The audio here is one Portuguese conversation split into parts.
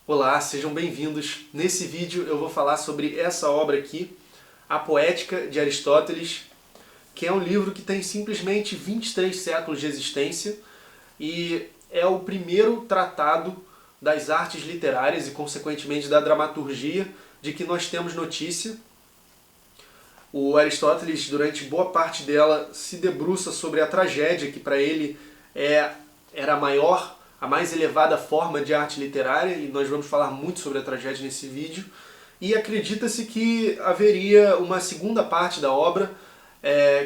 Olá, sejam bem-vindos. Nesse vídeo eu vou falar sobre essa obra aqui, A Poética de Aristóteles, que é um livro que tem simplesmente 23 séculos de existência e é o primeiro tratado das artes literárias e, consequentemente, da dramaturgia de que nós temos notícia. O Aristóteles, durante boa parte dela, se debruça sobre a tragédia, que para ele era a mais elevada forma de arte literária, e nós vamos falar muito sobre a tragédia nesse vídeo. E acredita-se que haveria uma segunda parte da obra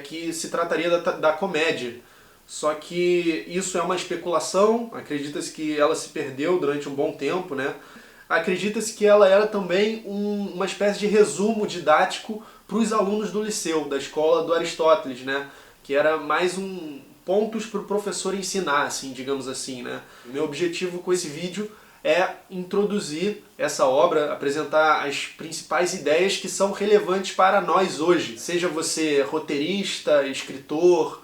que se trataria da comédia. Só que isso é uma especulação, acredita-se que ela se perdeu durante um bom tempo, né? Acredita-se que ela era também uma espécie de resumo didático para os alunos do liceu, da escola do Aristóteles, né? Que era mais pontos para o professor ensinar, assim, digamos assim, né? Meu objetivo com esse vídeo é introduzir essa obra, apresentar as principais ideias que são relevantes para nós hoje. Seja você roteirista, escritor,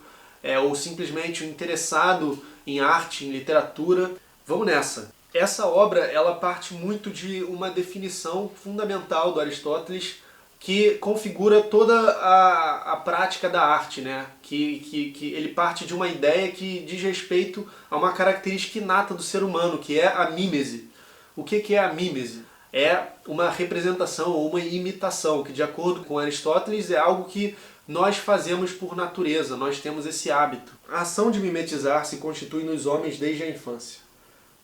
ou simplesmente um interessado em arte, em literatura, vamos nessa! Essa obra ela parte muito de uma definição fundamental do Aristóteles que configura toda a prática da arte, né? Que ele parte de uma ideia que diz respeito a uma característica inata do ser humano, que é a mímese. O que é a mímese? É uma representação ou uma imitação, que de acordo com Aristóteles é algo que nós fazemos por natureza, nós temos esse hábito. A ação de mimetizar se constitui nos homens desde a infância.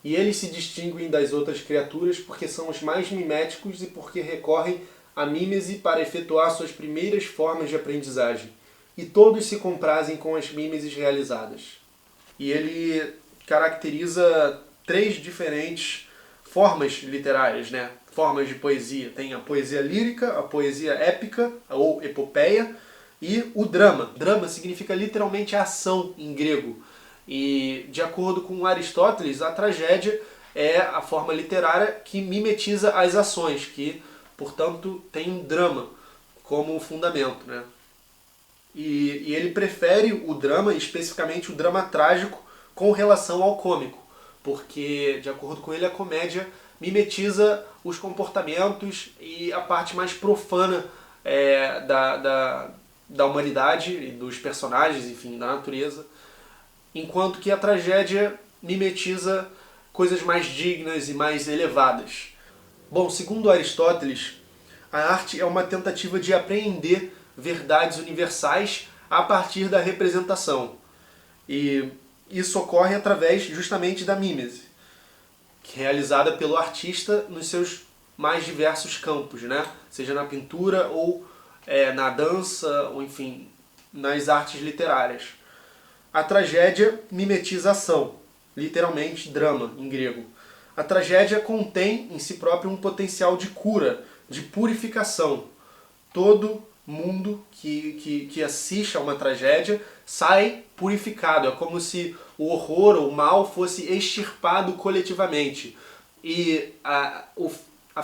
E eles se distinguem das outras criaturas porque são os mais miméticos e porque recorrem à mímese para efetuar suas primeiras formas de aprendizagem. E todos se comprazem com as mímeses realizadas. E ele caracteriza 3 diferentes formas literárias, né? Formas de poesia. Tem a poesia lírica, a poesia épica ou epopeia e o drama. Drama significa literalmente ação em grego. E, de acordo com Aristóteles, a tragédia é a forma literária que mimetiza as ações, que, portanto, tem um drama como fundamento, né? E ele prefere o drama, especificamente o drama trágico, com relação ao cômico, porque, de acordo com ele, a comédia mimetiza os comportamentos e a parte mais profana da humanidade e dos personagens, enfim, da natureza, enquanto que a tragédia mimetiza coisas mais dignas e mais elevadas. Bom, segundo Aristóteles, a arte é uma tentativa de apreender verdades universais a partir da representação. E isso ocorre através justamente da mímese, que é realizada pelo artista nos seus mais diversos campos, né? Seja na pintura ou na dança, ou enfim, nas artes literárias. A tragédia mimetiza a ação, literalmente drama em grego. A tragédia contém em si própria um potencial de cura, de purificação. Todo mundo que assiste a uma tragédia sai purificado. É como se o horror ou o mal fosse extirpado coletivamente. E a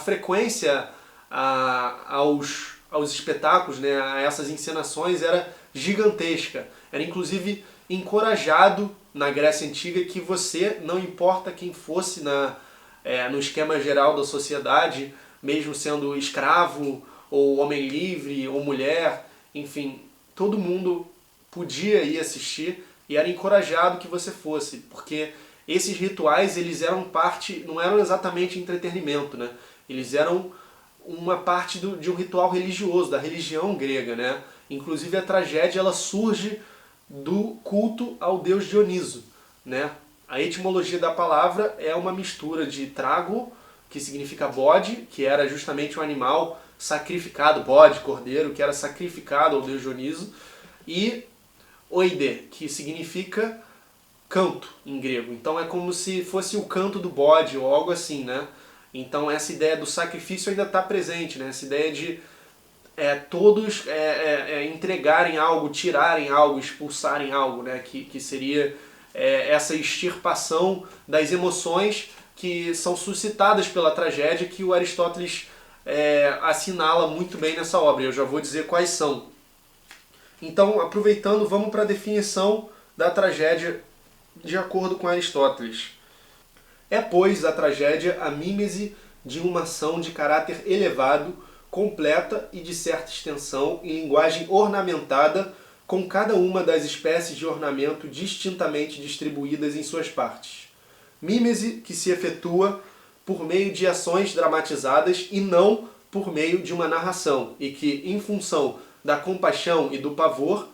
frequência aos espetáculos, né, a essas encenações era gigantesca. Era inclusive encorajado na Grécia Antiga que você, não importa quem fosse no esquema geral da sociedade, mesmo sendo escravo, ou homem livre, ou mulher, enfim, todo mundo podia ir assistir e era encorajado que você fosse, porque esses rituais eles eram parte, não eram exatamente entretenimento, né? Eles eram uma parte de um ritual religioso, da religião grega, né? Inclusive a tragédia ela surge do culto ao deus Dioniso, né? A etimologia da palavra é uma mistura de trago, que significa bode, que era justamente um animal sacrificado, bode, cordeiro, que era sacrificado ao deus Dioniso, e oide, que significa canto em grego. Então é como se fosse o canto do bode ou algo assim, né? Então essa ideia do sacrifício ainda está presente, né? Essa ideia de todos entregarem algo, tirarem algo, expulsarem algo, né? Que seria essa extirpação das emoções que são suscitadas pela tragédia, que o Aristóteles assinala muito bem nessa obra. Eu já vou dizer quais são. Então, aproveitando, vamos para a definição da tragédia de acordo com Aristóteles. É, pois, a tragédia a mímese de uma ação de caráter elevado, completa e de certa extensão, em linguagem ornamentada, com cada uma das espécies de ornamento distintamente distribuídas em suas partes. Mímese que se efetua por meio de ações dramatizadas e não por meio de uma narração, e que, em função da compaixão e do pavor,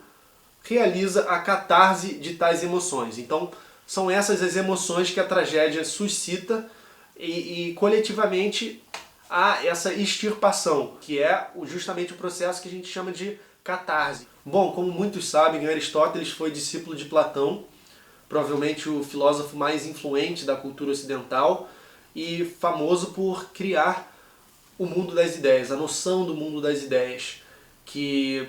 realiza a catarse de tais emoções. Então, são essas as emoções que a tragédia suscita e coletivamente há essa extirpação, que é justamente o processo que a gente chama de catarse. Bom, como muitos sabem, Aristóteles foi discípulo de Platão, provavelmente o filósofo mais influente da cultura ocidental e famoso por criar o mundo das ideias, a noção do mundo das ideias, que,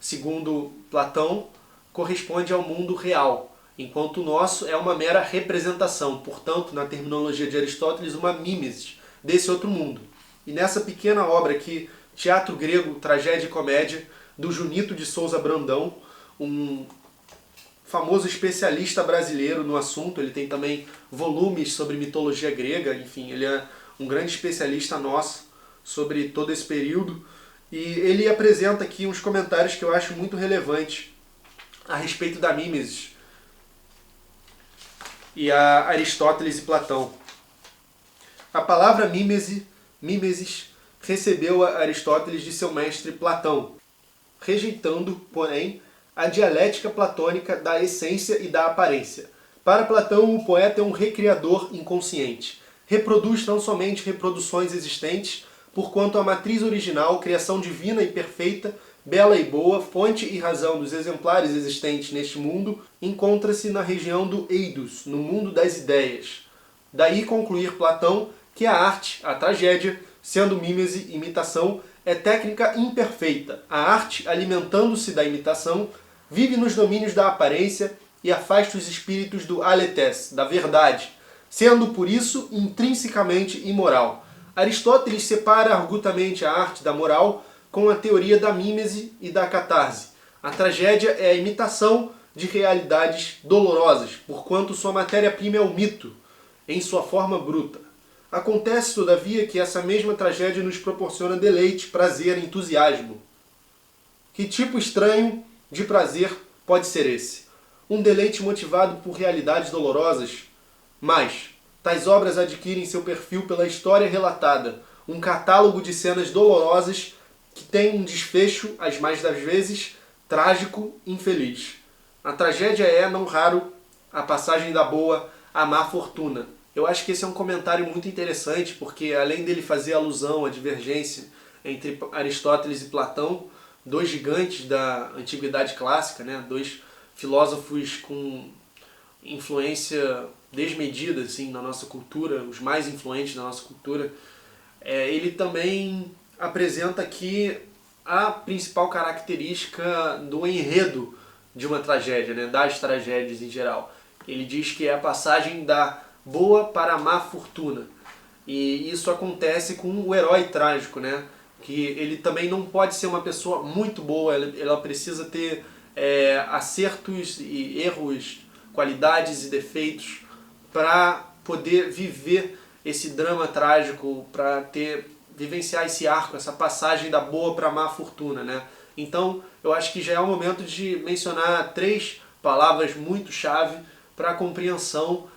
segundo Platão, corresponde ao mundo real, enquanto o nosso é uma mera representação, portanto, na terminologia de Aristóteles, uma mímese desse outro mundo. E nessa pequena obra aqui, Teatro Grego, Tragédia e Comédia, do Junito de Souza Brandão, um famoso especialista brasileiro no assunto, ele tem também volumes sobre mitologia grega, enfim, ele é um grande especialista nosso sobre todo esse período, e ele apresenta aqui uns comentários que eu acho muito relevantes a respeito da mímesis e a Aristóteles e Platão. A palavra mimesis, recebeu a Aristóteles de seu mestre Platão, rejeitando, porém, a dialética platônica da essência e da aparência. Para Platão, o poeta é um recriador inconsciente. Reproduz não somente reproduções existentes, porquanto a matriz original, criação divina e perfeita, bela e boa, fonte e razão dos exemplares existentes neste mundo, encontra-se na região do eidos, no mundo das ideias. Daí concluir Platão que a arte, a tragédia, sendo mímese, imitação, é técnica imperfeita. A arte, alimentando-se da imitação, vive nos domínios da aparência e afasta os espíritos do aletes, da verdade, sendo por isso intrinsecamente imoral. Aristóteles separa argutamente a arte da moral com a teoria da mímese e da catarse. A tragédia é a imitação de realidades dolorosas, porquanto sua matéria-prima é o mito, em sua forma bruta. Acontece, todavia, que essa mesma tragédia nos proporciona deleite, prazer, entusiasmo. Que tipo estranho de prazer pode ser esse? Um deleite motivado por realidades dolorosas? Mas tais obras adquirem seu perfil pela história relatada, um catálogo de cenas dolorosas que tem um desfecho, as mais das vezes, trágico, infeliz. A tragédia é, não raro, a passagem da boa à má fortuna. Eu acho que esse é um comentário muito interessante, porque além dele fazer alusão à divergência entre Aristóteles e Platão, dois gigantes da antiguidade clássica, né? Dois filósofos com influência desmedida assim, na nossa cultura, os mais influentes da nossa cultura, ele também apresenta aqui a principal característica do enredo de uma tragédia, né? Das tragédias em geral. Ele diz que é a passagem da boa para a má fortuna. E isso acontece com o herói trágico, né? Que ele também não pode ser uma pessoa muito boa, ela precisa ter acertos e erros, qualidades e defeitos para poder viver esse drama trágico, para vivenciar esse arco, essa passagem da boa para a má fortuna, né? Então, eu acho que já é o momento de mencionar 3 palavras muito chave para a compreensão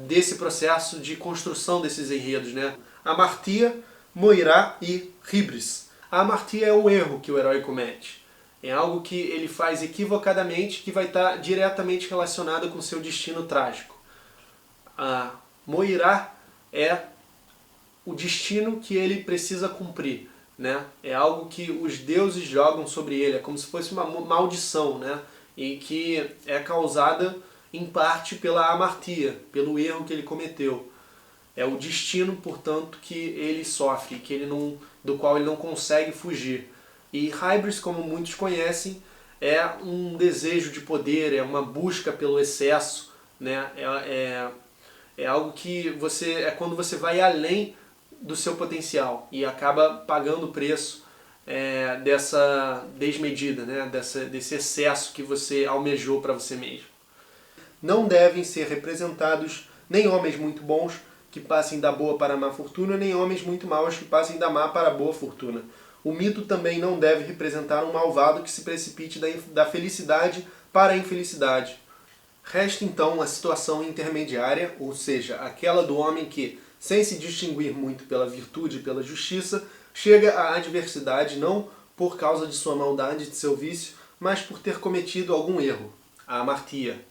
desse processo de construção desses enredos, né? Amartia, moirá e hibris. A amartia é o erro que o herói comete. É algo que ele faz equivocadamente, que vai estar diretamente relacionado com o seu destino trágico. A moirá é o destino que ele precisa cumprir, né? É algo que os deuses jogam sobre ele, é como se fosse uma maldição, né? E que é causada em parte pela amartia, pelo erro que ele cometeu. É o destino, portanto, que ele sofre, do qual ele não consegue fugir. E hybris, como muitos conhecem, é um desejo de poder, é uma busca pelo excesso, né? É algo que é quando você vai além do seu potencial e acaba pagando o preço dessa desmedida, né? Desse excesso que você almejou para você mesmo. Não devem ser representados nem homens muito bons que passem da boa para a má fortuna, nem homens muito maus que passem da má para a boa fortuna. O mito também não deve representar um malvado que se precipite da felicidade para a infelicidade. Resta então a situação intermediária, ou seja, aquela do homem que, sem se distinguir muito pela virtude e pela justiça, chega à adversidade não por causa de sua maldade, de seu vício, mas por ter cometido algum erro, a amartia.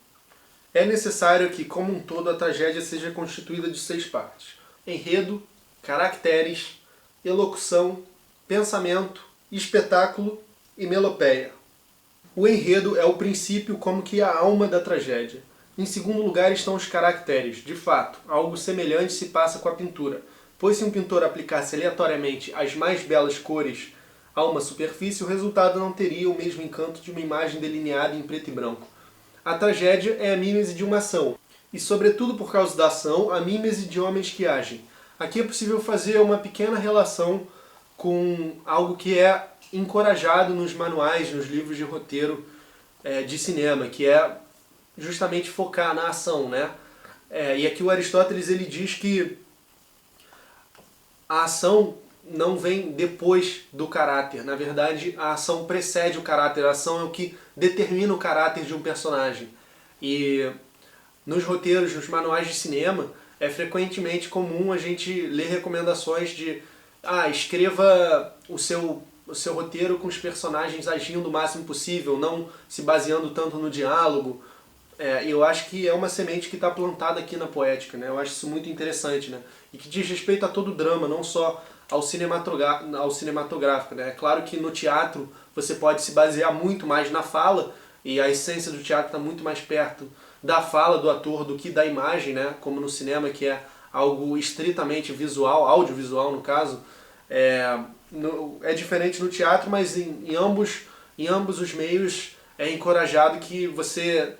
É necessário que, como um todo, a tragédia seja constituída de 6 partes: enredo, caracteres, elocução, pensamento, espetáculo e melopeia. O enredo é o princípio como que a alma da tragédia. Em segundo lugar estão os caracteres. De fato, algo semelhante se passa com a pintura, pois se um pintor aplicasse aleatoriamente as mais belas cores a uma superfície, o resultado não teria o mesmo encanto de uma imagem delineada em preto e branco. A tragédia é a mímese de uma ação, e sobretudo por causa da ação, a mímese de homens que agem. Aqui é possível fazer uma pequena relação com algo que é encorajado nos manuais, nos livros de roteiro de cinema, que é justamente focar na ação, né? E aqui o Aristóteles ele diz que a ação não vem depois do caráter. Na verdade, a ação precede o caráter. A ação é o que determina o caráter de um personagem. E nos roteiros, nos manuais de cinema, é frequentemente comum a gente ler recomendações de escreva o seu roteiro com os personagens agindo o máximo possível, não se baseando tanto no diálogo. Eu acho que é uma semente que está plantada aqui na poética, né? Eu acho isso muito interessante, né? E que diz respeito a todo o drama, não só ao cinematográfico, né? É claro que no teatro você pode se basear muito mais na fala, e a essência do teatro está muito mais perto da fala do ator do que da imagem, né? Como no cinema, que é algo estritamente visual, audiovisual no caso. É diferente no teatro, mas em ambos os meios é encorajado que você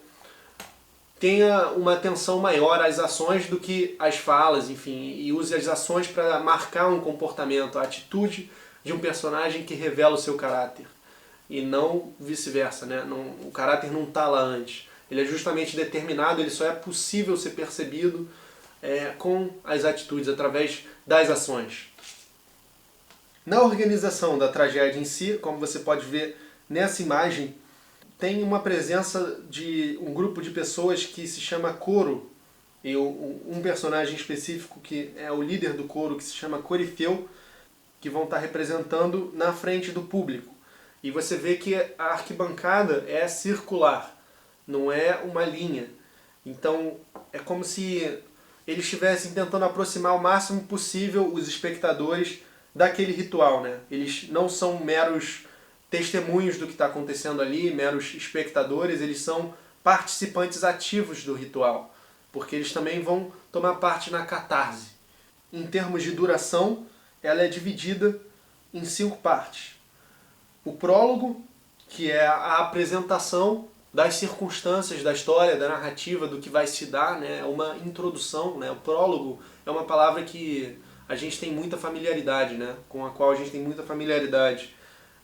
tenha uma atenção maior às ações do que às falas, enfim, e use as ações para marcar um comportamento, a atitude de um personagem que revela o seu caráter, e não vice-versa, né? O caráter não está lá antes. Ele é justamente determinado, ele só é possível ser percebido com as atitudes, através das ações. Na organização da tragédia em si, como você pode ver nessa imagem, tem uma presença de um grupo de pessoas que se chama coro, e um personagem específico que é o líder do coro, que se chama Corifeu, que vão estar representando na frente do público. E você vê que a arquibancada é circular, não é uma linha. Então é como se eles estivessem tentando aproximar o máximo possível os espectadores daquele ritual, né? Eles não são meros testemunhos do que está acontecendo ali, meros espectadores, eles são participantes ativos do ritual, porque eles também vão tomar parte na catarse. Em termos de duração, ela é dividida em 5 partes. O prólogo, que é a apresentação das circunstâncias da história, da narrativa, do que vai se dar, né? É uma introdução, né? O prólogo é uma palavra que a gente tem muita familiaridade, né? Com a qual a gente tem muita familiaridade.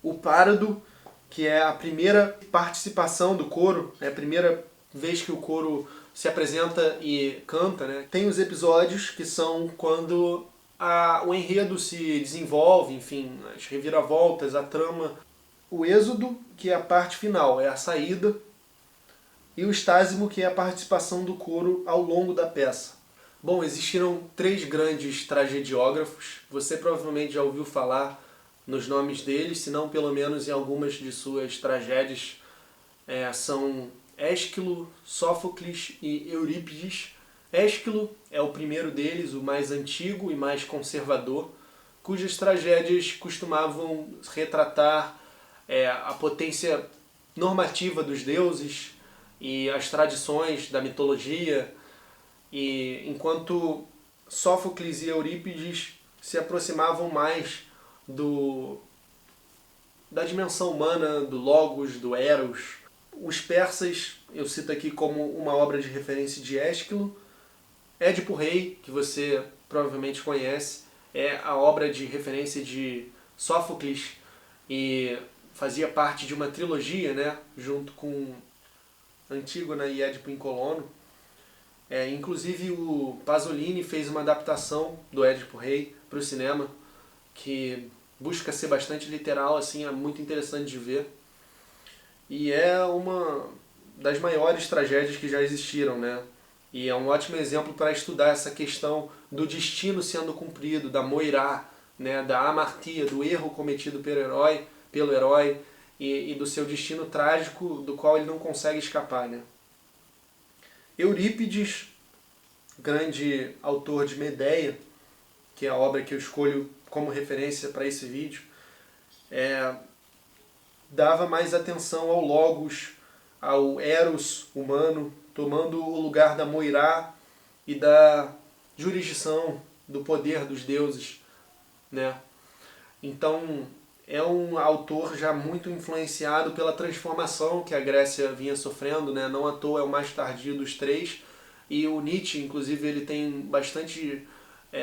O párodo, que é a primeira participação do coro, é a primeira vez que o coro se apresenta e canta, né? Tem os episódios, que são quando o enredo se desenvolve, enfim, as reviravoltas, a trama. O êxodo, que é a parte final, é a saída. E o estásimo, que é a participação do coro ao longo da peça. Bom, existiram 3 grandes tragediógrafos. Você provavelmente já ouviu falar nos nomes deles, se não pelo menos em algumas de suas tragédias. São Ésquilo, Sófocles e Eurípides. Ésquilo é o primeiro deles, o mais antigo e mais conservador, cujas tragédias costumavam retratar a potência normativa dos deuses e as tradições da mitologia, e enquanto Sófocles e Eurípides se aproximavam mais da dimensão humana, do logos, do eros. Os persas, eu cito aqui como uma obra de referência de Ésquilo. Édipo Rei, que você provavelmente conhece, é a obra de referência de Sófocles e fazia parte de uma trilogia, né, junto com Antígona e Édipo em Colono. Inclusive o Pasolini fez uma adaptação do Édipo Rei para o cinema, que busca ser bastante literal, assim, é muito interessante de ver. E é uma das maiores tragédias que já existiram, né? E é um ótimo exemplo para estudar essa questão do destino sendo cumprido, da moirá, né? Da amartia, do erro cometido pelo herói e do seu destino trágico do qual ele não consegue escapar, né? Eurípides, grande autor de Medéia, que é a obra que eu escolho como referência para esse vídeo, dava mais atenção ao logos, ao eros humano, tomando o lugar da moirá e da jurisdição, do poder dos deuses, né? Então, é um autor já muito influenciado pela transformação que a Grécia vinha sofrendo, né? Não à toa é o mais tardio dos três, e o Nietzsche, inclusive, ele tem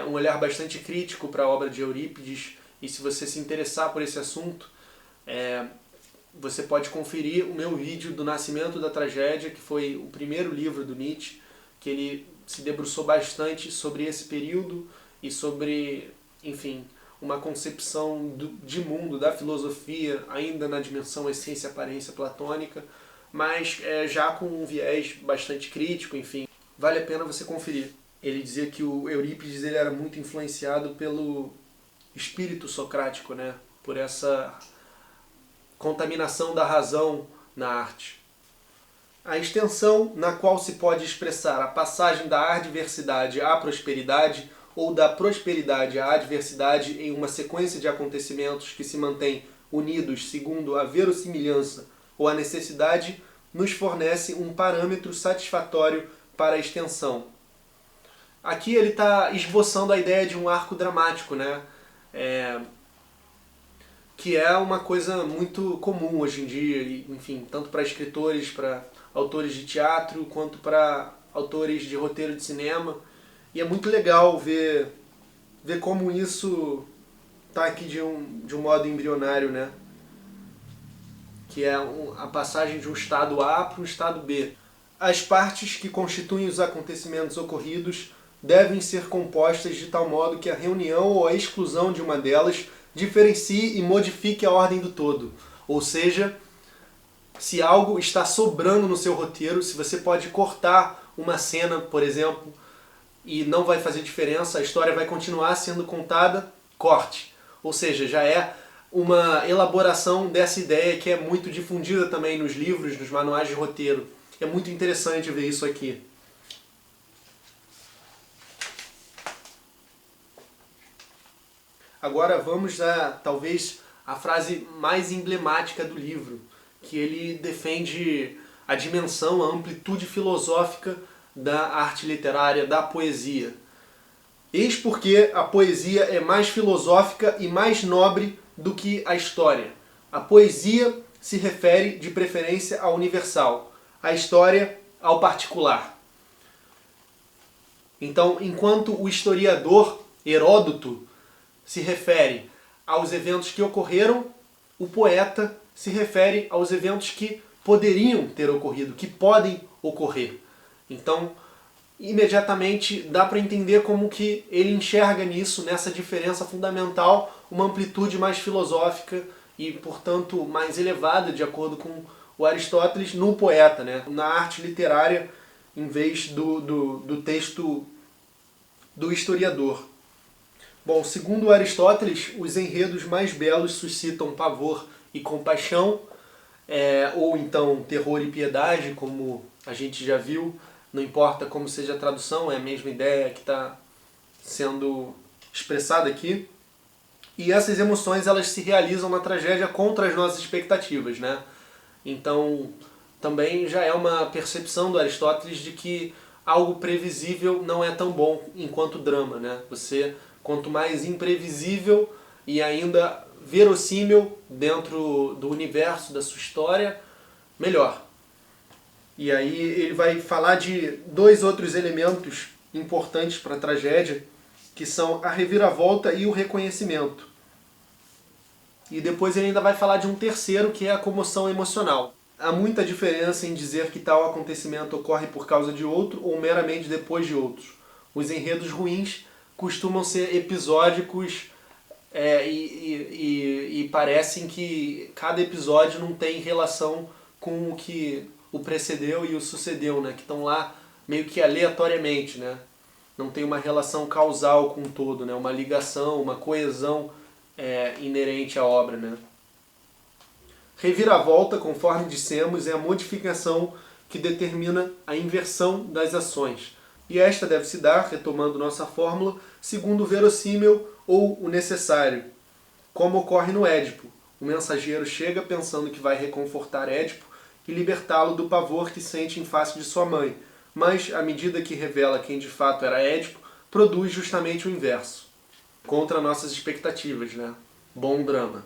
um olhar bastante crítico para a obra de Eurípides, e se você se interessar por esse assunto, você pode conferir o meu vídeo do Nascimento da Tragédia, que foi o primeiro livro do Nietzsche, que ele se debruçou bastante sobre esse período e sobre, enfim, uma concepção de mundo, da filosofia, ainda na dimensão essência e aparência platônica, mas já com um viés bastante crítico, enfim, vale a pena você conferir. Ele dizia que o Eurípides ele era muito influenciado pelo espírito socrático, né? Por essa contaminação da razão na arte. A extensão na qual se pode expressar a passagem da adversidade à prosperidade ou da prosperidade à adversidade em uma sequência de acontecimentos que se mantém unidos segundo a verossimilhança ou a necessidade, nos fornece um parâmetro satisfatório para a extensão. Aqui ele está esboçando a ideia de um arco dramático, né? Que é uma coisa muito comum hoje em dia, enfim, tanto para escritores, para autores de teatro, quanto para autores de roteiro de cinema. E é muito legal ver como isso está aqui de um modo embrionário, né? Que é a passagem de um estado A para um estado B. As partes que constituem os acontecimentos ocorridos devem ser compostas de tal modo que a reunião ou a exclusão de uma delas diferencie e modifique a ordem do todo. Ou seja, se algo está sobrando no seu roteiro, se você pode cortar uma cena, por exemplo, e não vai fazer diferença, a história vai continuar sendo contada, corte. Ou seja, já é uma elaboração dessa ideia que é muito difundida também nos livros, nos manuais de roteiro. É muito interessante ver isso aqui. Agora vamos a, talvez, a frase mais emblemática do livro, que ele defende a dimensão, a amplitude filosófica da arte literária, da poesia. Eis porque a poesia é mais filosófica e mais nobre do que a história. A poesia se refere, de preferência, ao universal, a história ao particular. Então, enquanto o historiador Heródoto se refere aos eventos que ocorreram, o poeta se refere aos eventos que poderiam ter ocorrido, que podem ocorrer. Então, imediatamente dá para entender como que ele enxerga nisso, nessa diferença fundamental, uma amplitude mais filosófica e, portanto, mais elevada, de acordo com o Aristóteles, no poeta, né? Na arte literária, em vez do texto do historiador. Bom, segundo Aristóteles, os enredos mais belos suscitam pavor e compaixão, ou então terror e piedade, como a gente já viu. Não importa como seja a tradução, é a mesma ideia que está sendo expressada aqui. E essas emoções elas se realizam na tragédia contra as nossas expectativas, né? Então, também já é uma percepção do Aristóteles de que algo previsível não é tão bom enquanto drama, né? Quanto mais imprevisível e ainda verossímil dentro do universo da sua história, melhor. E aí ele vai falar de dois outros elementos importantes para a tragédia, que são a reviravolta e o reconhecimento. E depois ele ainda vai falar de um terceiro, que é a comoção emocional. Há muita diferença em dizer que tal acontecimento ocorre por causa de outro ou meramente depois de outros. Os enredos ruins costumam ser episódicos e parecem que cada episódio não tem relação com o que o precedeu e o sucedeu, né? Que estão lá meio que aleatoriamente, né? Não tem uma relação causal com o todo, né? Uma ligação, uma coesão inerente à obra, né? Reviravolta, conforme dissemos, é a modificação que determina a inversão das ações. E esta deve se dar, retomando nossa fórmula, segundo o verossímil ou o necessário, como ocorre no Édipo. O mensageiro chega pensando que vai reconfortar Édipo e libertá-lo do pavor que sente em face de sua mãe, mas, à medida que revela quem de fato era Édipo, produz justamente o inverso, contra nossas expectativas, né? Bom drama.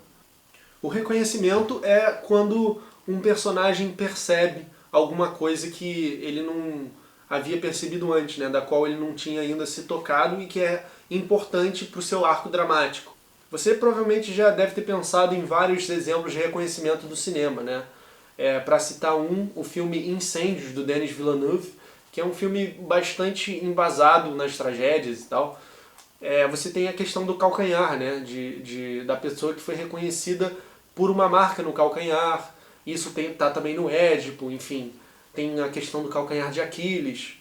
O reconhecimento é quando um personagem percebe alguma coisa que ele não havia percebido antes, né? Da qual ele não tinha ainda se tocado e que é importante para o seu arco dramático. Você provavelmente já deve ter pensado em vários exemplos de reconhecimento do cinema, né? Para citar o filme Incêndios, do Denis Villeneuve, que é um filme bastante embasado nas tragédias e tal. Você tem a questão do calcanhar, né? Da pessoa que foi reconhecida por uma marca no calcanhar. Isso tá também no Édipo, enfim. Tem a questão do calcanhar de Aquiles.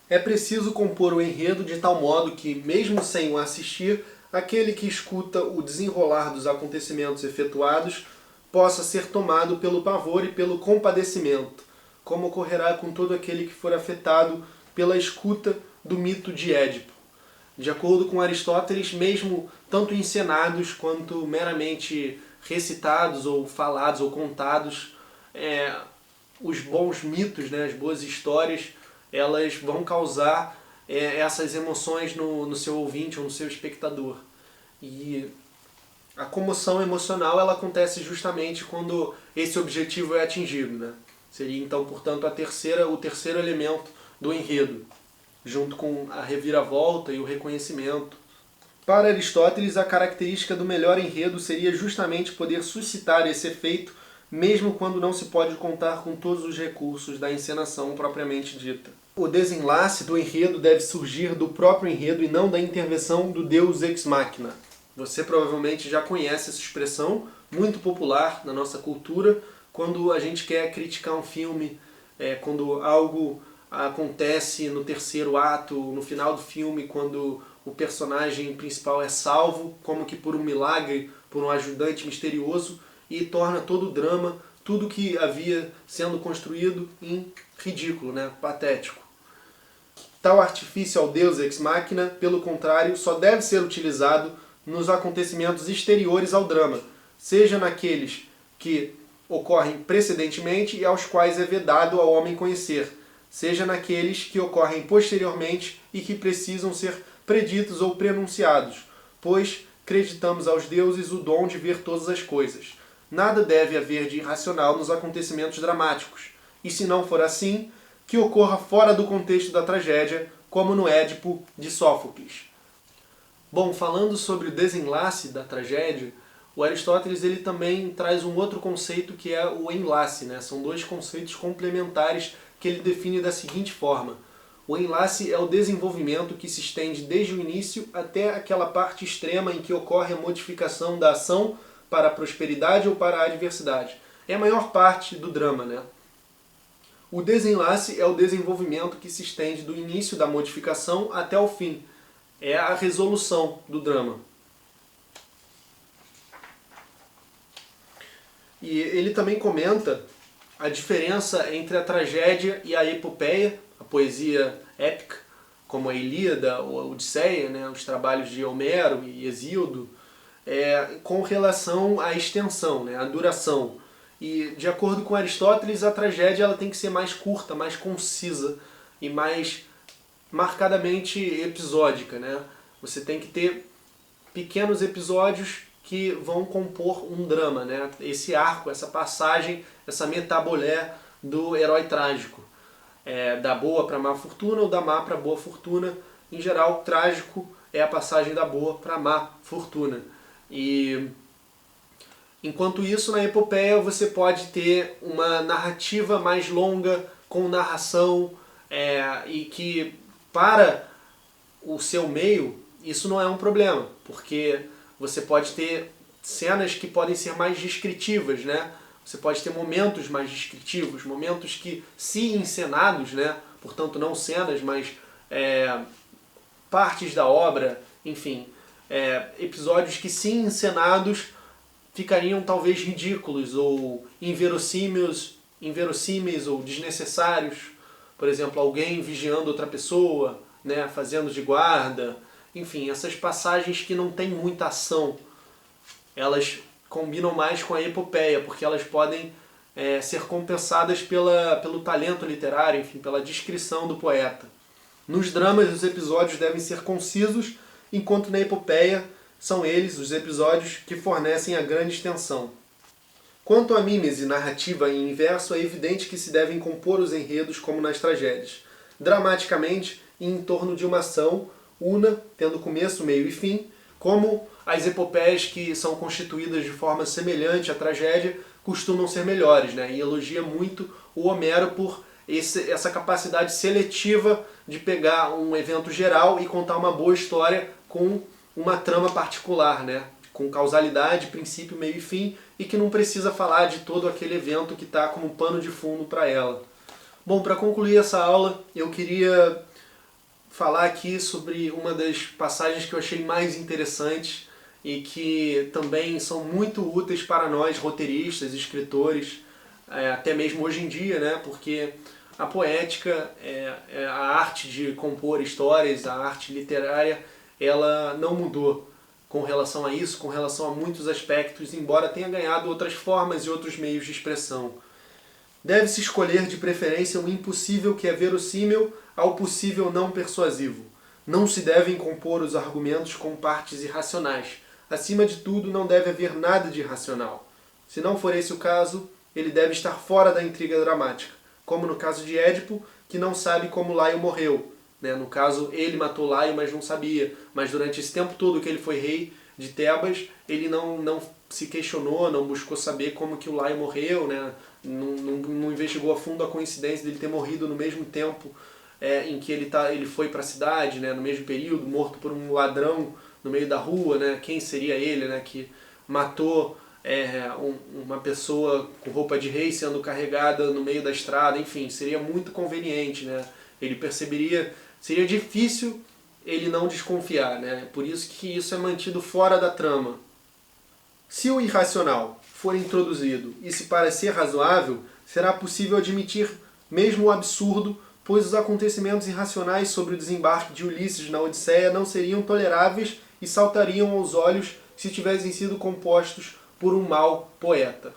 É preciso compor o enredo de tal modo que, mesmo sem o assistir, aquele que escuta o desenrolar dos acontecimentos efetuados possa ser tomado pelo pavor e pelo compadecimento, como ocorrerá com todo aquele que for afetado pela escuta do mito de Édipo. De acordo com Aristóteles, mesmo tanto encenados quanto meramente recitados ou falados ou contados, os bons mitos, né, as boas histórias, elas vão causar essas emoções no seu ouvinte ou no seu espectador. E a comoção emocional ela acontece justamente quando esse objetivo é atingido, né? Seria então, portanto, o terceiro elemento do enredo, junto com a reviravolta e o reconhecimento. Para Aristóteles, a característica do melhor enredo seria justamente poder suscitar esse efeito, mesmo quando não se pode contar com todos os recursos da encenação propriamente dita. O desenlace do enredo deve surgir do próprio enredo e não da intervenção do Deus ex machina. Você provavelmente já conhece essa expressão, muito popular na nossa cultura, quando a gente quer criticar um filme, quando algo acontece no terceiro ato, no final do filme, quando o personagem principal é salvo, como que por um milagre, por um ajudante misterioso, e torna todo o drama, tudo que havia sendo construído, em ridículo, né? Patético. Tal artifício ao Deus ex machina, pelo contrário, só deve ser utilizado nos acontecimentos exteriores ao drama, seja naqueles que ocorrem precedentemente e aos quais é vedado ao homem conhecer, seja naqueles que ocorrem posteriormente e que precisam ser preditos ou prenunciados, pois creditamos aos deuses o dom de ver todas as coisas. Nada deve haver de irracional nos acontecimentos dramáticos, e se não for assim, que ocorra fora do contexto da tragédia, como no Édipo de Sófocles. Bom, falando sobre o desenlace da tragédia, o Aristóteles ele também traz um outro conceito que é o enlace, né? São dois conceitos complementares que ele define da seguinte forma. O enlace é o desenvolvimento que se estende desde o início até aquela parte extrema em que ocorre a modificação da ação para a prosperidade ou para a adversidade. É a maior parte do drama, né? O desenlace é o desenvolvimento que se estende do início da modificação até o fim. É a resolução do drama. E ele também comenta a diferença entre a tragédia e a epopeia, a poesia épica, como a Ilíada ou a Odisseia, né, os trabalhos de Homero e Hesíodo, com relação à extensão, né, à duração. E, de acordo com Aristóteles, a tragédia ela tem que ser mais curta, mais concisa e mais marcadamente episódica, né? Você tem que ter pequenos episódios que vão compor um drama, né? Esse arco, essa passagem, essa metabolé do herói trágico. Da boa para má fortuna ou da má para boa fortuna. Em geral, trágico é a passagem da boa para má fortuna. E Enquanto isso, na epopeia você pode ter uma narrativa mais longa, com narração, e que para o seu meio isso não é um problema, porque você pode ter cenas que podem ser mais descritivas, né? Você pode ter momentos mais descritivos, momentos que, se encenados, né? Portanto não cenas, mas partes da obra, enfim, episódios que, se encenados, ficariam talvez ridículos ou inverossímeis ou desnecessários. Por exemplo, alguém vigiando outra pessoa, né, fazendo de guarda. Enfim, essas passagens que não tem muita ação, elas combinam mais com a epopeia, porque elas podem ser compensadas pelo talento literário, enfim, pela descrição do poeta. Nos dramas, os episódios devem ser concisos, enquanto na epopeia são eles, os episódios, que fornecem a grande extensão. Quanto à mímese narrativa em verso, é evidente que se devem compor os enredos como nas tragédias, dramaticamente e em torno de uma ação, una, tendo começo, meio e fim, como as epopeias que são constituídas de forma semelhante à tragédia costumam ser melhores, né? E elogia muito o Homero por essa capacidade seletiva de pegar um evento geral e contar uma boa história com uma trama particular, né? Com causalidade, princípio, meio e fim, e que não precisa falar de todo aquele evento que está como pano de fundo para ela. Bom, para concluir essa aula, eu queria falar aqui sobre uma das passagens que eu achei mais interessantes e que também são muito úteis para nós, roteiristas, escritores, até mesmo hoje em dia, né? Porque a poética, a arte de compor histórias, a arte literária, ela não mudou com relação a isso, com relação a muitos aspectos, embora tenha ganhado outras formas e outros meios de expressão. Deve-se escolher de preferência um impossível que é verossímil ao possível não persuasivo. Não se devem compor os argumentos com partes irracionais. Acima de tudo, não deve haver nada de irracional. Se não for esse o caso, ele deve estar fora da intriga dramática, como no caso de Édipo, que não sabe como Laio morreu. No caso, ele matou Laio, mas não sabia. Mas durante esse tempo todo que ele foi rei de Tebas, ele não se questionou, não buscou saber como que o Laio morreu, né? Não investigou a fundo a coincidência dele ter morrido no mesmo tempo em que ele foi para a cidade, né? No mesmo período, morto por um ladrão no meio da rua, né? Quem seria ele, né? Que matou uma pessoa com roupa de rei sendo carregada no meio da estrada, enfim, seria muito conveniente, né? Ele perceberia, seria difícil ele não desconfiar, né? Por isso que isso é mantido fora da trama. Se o irracional for introduzido e se parecer razoável, será possível admitir mesmo o absurdo, pois os acontecimentos irracionais sobre o desembarque de Ulisses na Odisseia não seriam toleráveis e saltariam aos olhos se tivessem sido compostos por um mau poeta.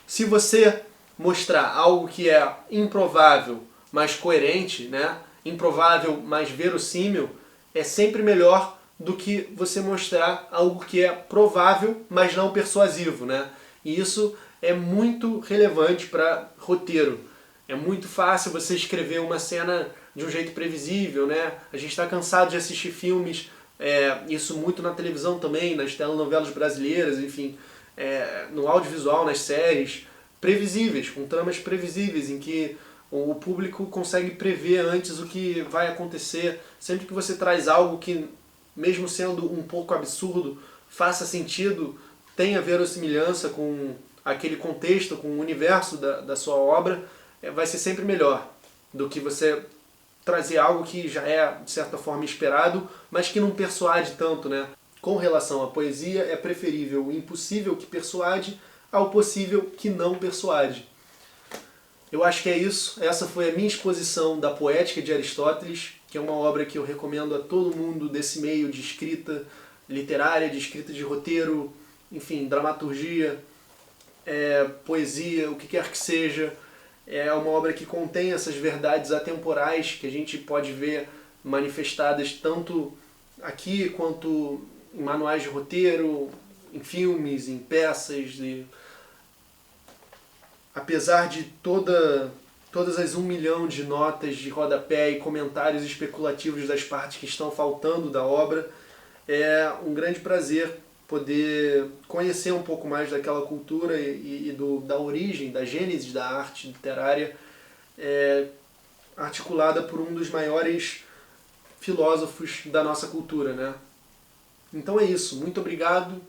Se você mostrar algo que é improvável, mas coerente, né? Improvável, mas verossímil, é sempre melhor do que você mostrar algo que é provável, mas não persuasivo, né? E isso é muito relevante para roteiro. É muito fácil você escrever uma cena de um jeito previsível, né? A gente está cansado de assistir filmes, isso muito na televisão também, nas telenovelas brasileiras, enfim, no audiovisual, nas séries, previsíveis, com tramas previsíveis, em que o público consegue prever antes o que vai acontecer. Sempre que você traz algo que, mesmo sendo um pouco absurdo, faça sentido, tenha verossimilhança com aquele contexto, com o universo da sua obra, vai ser sempre melhor do que você trazer algo que já é, de certa forma, esperado, mas que não persuade tanto, né? Com relação à poesia, é preferível o impossível que persuade ao possível que não persuade. Eu acho que é isso. Essa foi a minha exposição da Poética de Aristóteles, que é uma obra que eu recomendo a todo mundo desse meio de escrita literária, de escrita de roteiro, enfim, dramaturgia, poesia, o que quer que seja. É uma obra que contém essas verdades atemporais que a gente pode ver manifestadas tanto aqui quanto em manuais de roteiro, em filmes, em peças. Apesar de todas as 1 milhão de notas de rodapé e comentários especulativos das partes que estão faltando da obra, é um grande prazer poder conhecer um pouco mais daquela cultura da origem, da gênese da arte literária, articulada por um dos maiores filósofos da nossa cultura, né? Então é isso, muito obrigado,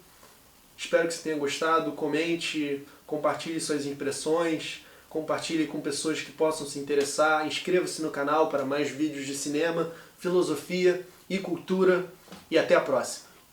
espero que você tenha gostado, comente, compartilhe suas impressões, compartilhe com pessoas que possam se interessar, inscreva-se no canal para mais vídeos de cinema, filosofia e cultura, e até a próxima!